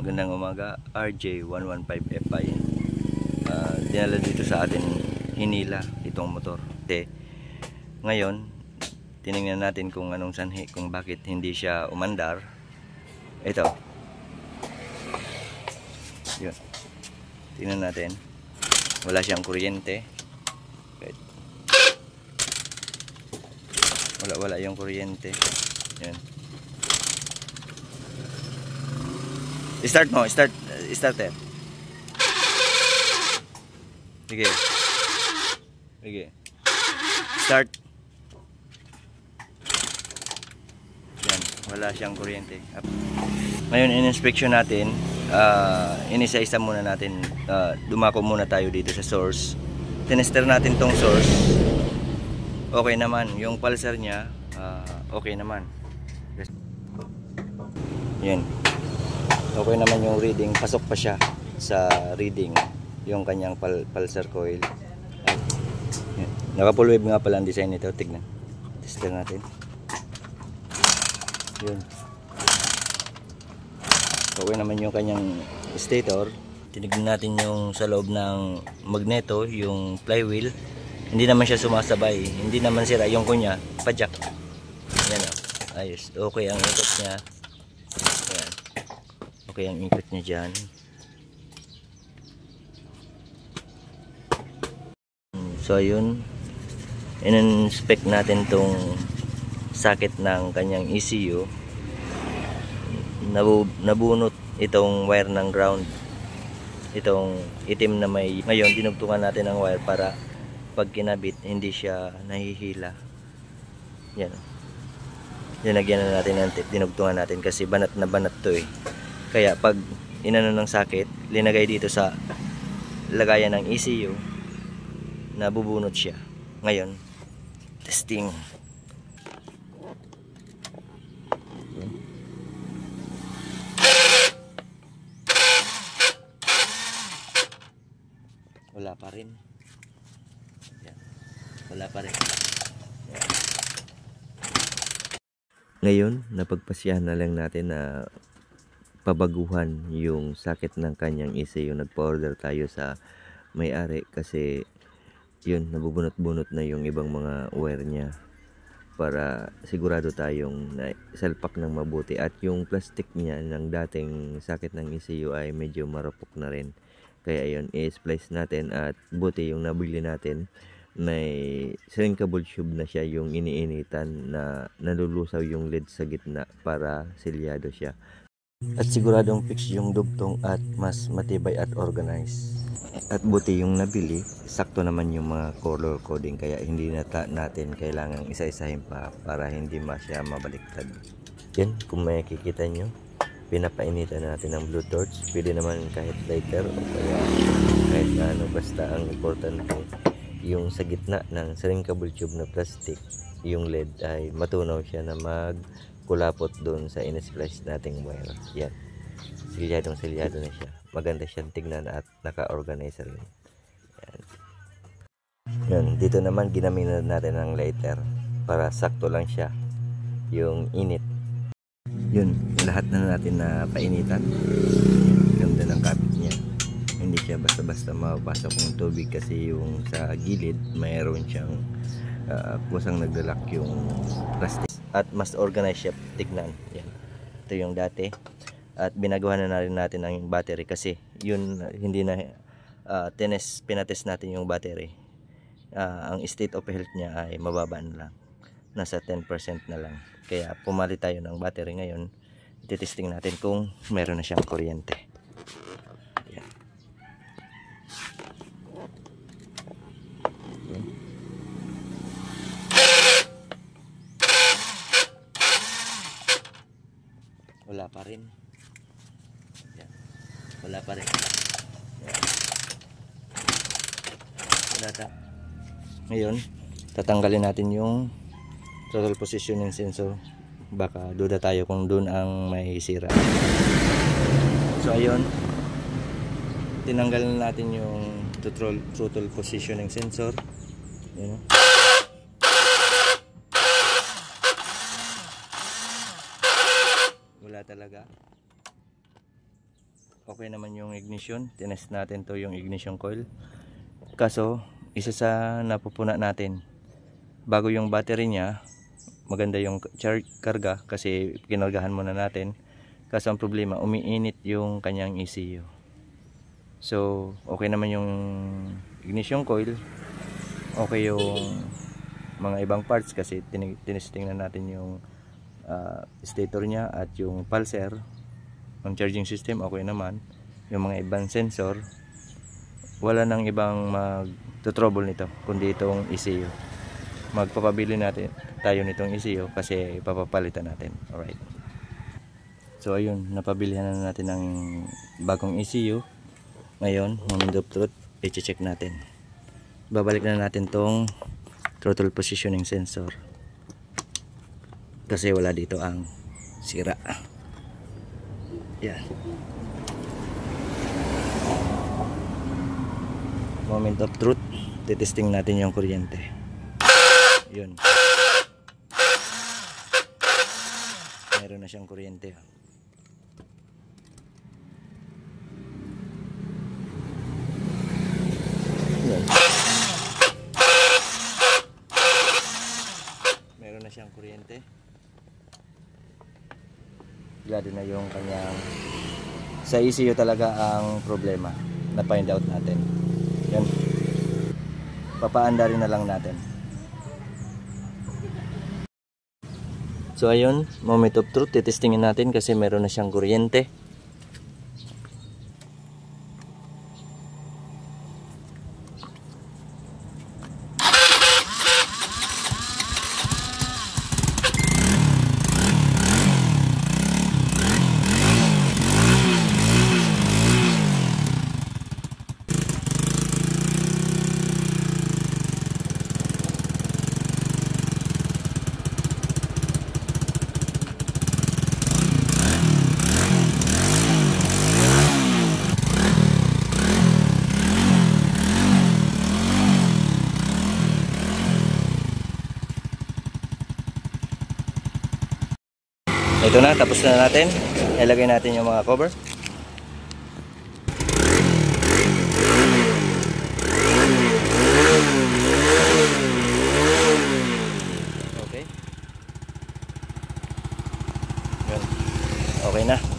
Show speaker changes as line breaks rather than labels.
Magandang umaga, RJ115FI. Dinala dito sa atin hinila itong motor. Ngayon, tinignan natin kung anong sanhi, kung bakit hindi siya umandar. Ito. Yun. Tingnan natin. Wala siyang kuryente. Wala yung kuryente. Yun. Start mo, starter. Sige. Sige. Start. Yan, wala siyang kuryente. Ngayon, in-inspection natin, inisa-isa muna natin, dumako muna tayo dito sa source. Tinester natin tong source. Okay naman, yung pulsar niya, okay naman. Yan. Okay naman yung reading, pasok pa siya sa reading yung kanyang pulsar coil. Naka full wave nga pala ang design nito. Tignan, tester natin. Yun. Okay naman yung kanyang stator. Tinignan natin yung sa loob ng magneto, yung flywheel. Hindi naman siya sumasabay, hindi naman sira yung kunya, padjak. Yan o, ayos. Okay ang ikot niya. Ayan. Okay ang ikot niya dyan. So ayun, in-inspect natin tong socket ng kanyang ECU. Nabunot itong wire ng ground, itong itim na may, ngayon dinugtungan natin ang wire para pag kinabit hindi siya nahihila. Yan, linagyan na natin ng tape, dinugtungan natin kasi banat na banat to eh. Kaya pag inano ng socket, linagay dito sa lagayan ng ECU, nabubunot siya. Ngayon, testing. Wala pa rin. Yan. Wala pa rin. Yan. Ngayon, napagpasyahan na lang natin na pabaguhan yung socket ng kanyang ECU. Nagpa-order tayo sa may-ari kasi yun, nabubunot-bunot na yung ibang mga wire niya para sigurado tayong salpak ng mabuti. At yung plastic niya ng dating socket ng ECU ay medyo marupok na rin. Kaya yun, i-splice natin at buti yung nabili natin may shrinkable tube na siya, yung iniinitan na nalulusaw yung lid sa gitna para selyado siya. At siguradong fix yung dugtong at mas matibay at organized. At buti yung nabili, sakto naman yung mga color coding kaya hindi natin kailangang isa-isahin pa para hindi siya mabaliktad. Yan, kung makikita nyo, pinapainitan natin ng blue torch. Pwede naman kahit lighter o kaya kahit ano, basta ang importante yung sa gitna ng shrinkable tube na plastic, yung LED ay matunaw siya na magkulapot doon sa in-splice nating wire. Yan, selyadong-selyado na siya. Maganda siyang tignan at naka-organize rin. Yan. Yan, dito naman ginamitan natin ng lighter para sakto lang siya yung init. Yun, lahat na natin na painitan. Ganda ng kapit niya. Hindi siya basta-basta mapasok ng tubig kasi yung sa gilid mayroon siyang kusang naglalak yung plastic. At mas organized siya tignan. Yan. Ito yung dati. At binagawa na rin natin ang battery kasi yun hindi na pinatest natin yung battery. Ang state of health niya ay mababa na lang, nasa 10% na lang. Kaya pumalit tayo ng battery ngayon. Ititesting natin kung meron na siyang kuryente. Yan. Wala pa rin. Wala pa rin. Ngayon, tatanggalin natin yung throttle positioning sensor. Baka duda tayo kung doon ang may sira. So ayun, tinanggal natin yung throttle positioning sensor. Yun, wala talaga.
okay naman yung ignition. Tinest natin to yung ignition coil. Kaso isa sa napupuna natin, bago yung battery niya, maganda yung karga kasi kinargahan muna natin. Kaso ang problema, umiinit yung kanyang ECU. So okay naman yung ignition coil, okay yung mga ibang parts kasi tinesting na natin yung stator niya at yung pulser. Ang charging system okay naman. Yung mga ibang sensor, wala nang ibang mag-trouble nito kundi itong ECU. Magpapabili natin tayo nitong ECU kasi papapalitan natin. Alright. So ayun, napabilihan na natin ng bagong ECU. Ngayon, moment of truth, i-check natin. Babalik na natin tong throttle positioning sensor kasi wala dito ang sira. Yan. Moment of truth, titesting natin yung kuryente. Yun, meron na siyang kuryente. Yan. Meron na siyang kuryente. Glado na yung kanyang sa ECU talaga ang problema na find out natin. Yan, papaanda rin na lang natin. So ayun, moment of truth, titestingin natin kasi meron na siyang kuryente. Ito na, tapos na natin. Ilagay natin yung mga cover. Okay. Yun. Okay na.